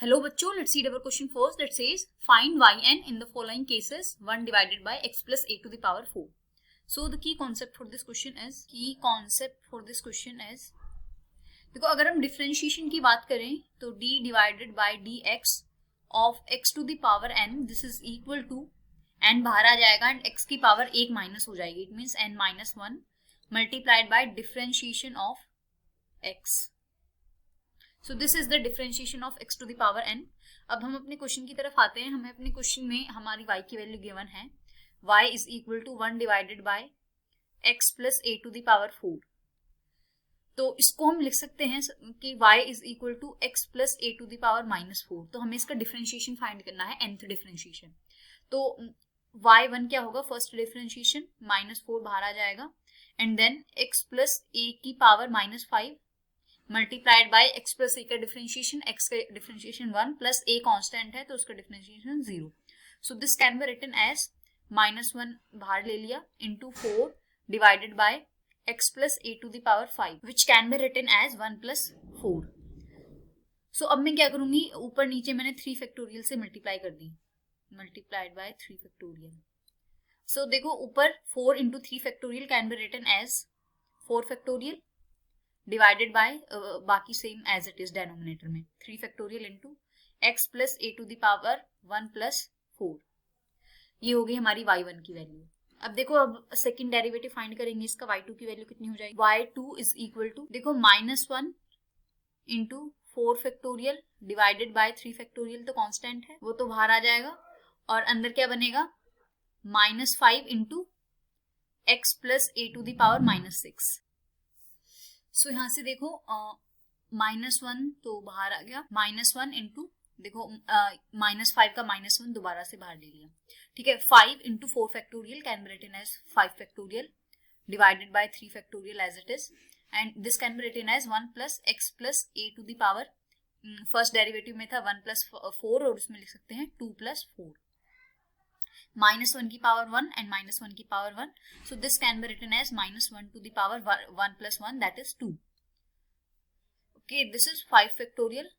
Hello बच्चों, let's read our question first. That says find yn in the following cases 1 divided by x plus a to the power 4. So the key concept for this question is देखो अगर हम differentiation की बात करें तो d divided by dx of x to the power n this is equal to n बाहर आ जाएगा एंड x की पावर 1 माइनस हो जाएगी. It means n minus 1 multiplied by differentiation of x. So this is the differentiation of x to the power n. अब हम अपने question की तरफ आते हैं. हमें अपने क्वेश्चन में हमारी y की वैल्यू गिवन है. y is equal to 1 divided by x plus a to the power 4. तो इसको हम लिख सकते हैं कि y is equal to x plus a to the power minus 4. तो हमें इसका डिफरेंशिएशन फाइंड करना है, nth डिफरेंशिएशन. तो y1 क्या होगा, फर्स्ट डिफरेंशिएशन माइनस 4 बाहर आ जाएगा and then x plus a की power minus 5 multiplied by x plus a का डिफरेंशिएशन, x का डिफरेंशिएशन 1 प्लस a कांस्टेंट है तो उसका differentiation 0. So this can be written as minus 1 बाहर ले लिया into 4 divided by x plus a to the power 5 which can be written as 1 plus 4. सो अब मैं क्या करूंगी, ऊपर नीचे मैंने 3 फैक्टोरियल से मल्टीप्लाई कर दी, मल्टीप्लाइड बाय 3 फैक्टोरियल. सो देखो ऊपर 4 into 3 factorial can be written as 4 factorial divided by बाकी same as it is denominator में 3 factorial into x plus a to the power 1 plus 4. ये हो गई हमारी y1 की वैल्यू. अब देखो अब सेकंड डेरिवेटिव फाइंड करेंगे इसका. y2 की वैल्यू कितनी हो जाएगी, y2 इज इक्वल टू देखो minus 1 into 4 factorial divided by 3 factorial. तो कांस्टेंट है वो तो बाहर आ जाएगा और अंदर क्या बनेगा, minus 5 into x plus a to the power minus 6. So यहाँ से देखो माइनस 1 तो बाहर आ गया, माइनस 1 इंटू देखो माइनस 5 का माइनस 1 दोबारा से बाहर ले लिया. ठीक है, 5 into 4 factorial can be written as 5 factorial divided by 3 factorial as it is and this can be written as 1 plus x plus a to the power, first derivative में था 1 प्लस 4 और उसमें लिख सकते हैं 2 प्लस 4. माइनस 1 की power 1 and minus 1 की power 1. So this can be written as minus 1 to the power 1 plus 1 that is 2. Okay, this is 5 factorial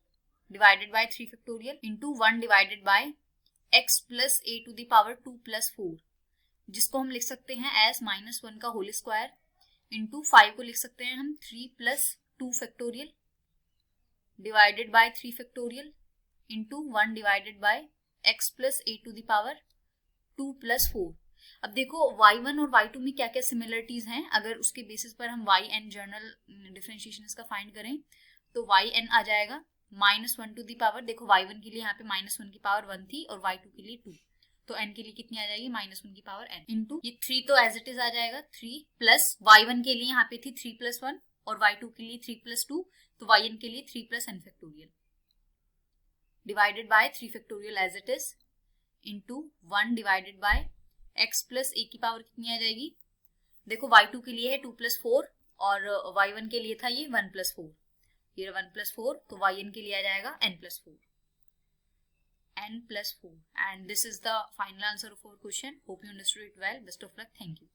divided by 3 factorial into 1 divided by x plus a to the power 2 plus 4 जिसको हम लिख सकते हैं as minus 1 का whole square into 5 को लिख सकते हैं हम 3 plus 2 factorial divided by 3 factorial into 1 divided by x plus a to the power 2 plus 4. अब देखो y1 और y2 में क्या क्या सिमिलरिटीज हैं. अगर उसके बेसिस पर हम yn जनरल डिफरेंशिएशन इसका फाइंड करें तो yn आ जाएगा माइनस 1 टू दी पावर, देखो y1 के लिए यहाँ पे माइनस 1 की पावर 1 थी और y2 के लिए 2, तो n के लिए कितनी आ जाएगी, माइनस 1 की पावर n इंटू ये 3 तो एज इट इज आ जाएगा 3 प्लस y1 के लिए यहाँ पे थी 3 प्लस 1 और y2 के लिए 3 प्लस 2 तो yn के लिए 3 plus n factorial divided by 3 factorial as it is into 1 divided by x plus a की पावर कितनी आ जाएगी, देखो y2 के लिए है 2 प्लस 4 और y1 के लिए था ये 1 प्लस 4, ये 1 प्लस 4 तो yn के लिए आ जाएगा n plus 4 and this is the final answer of our question. Hope you understood it well. Best of luck. Thank you.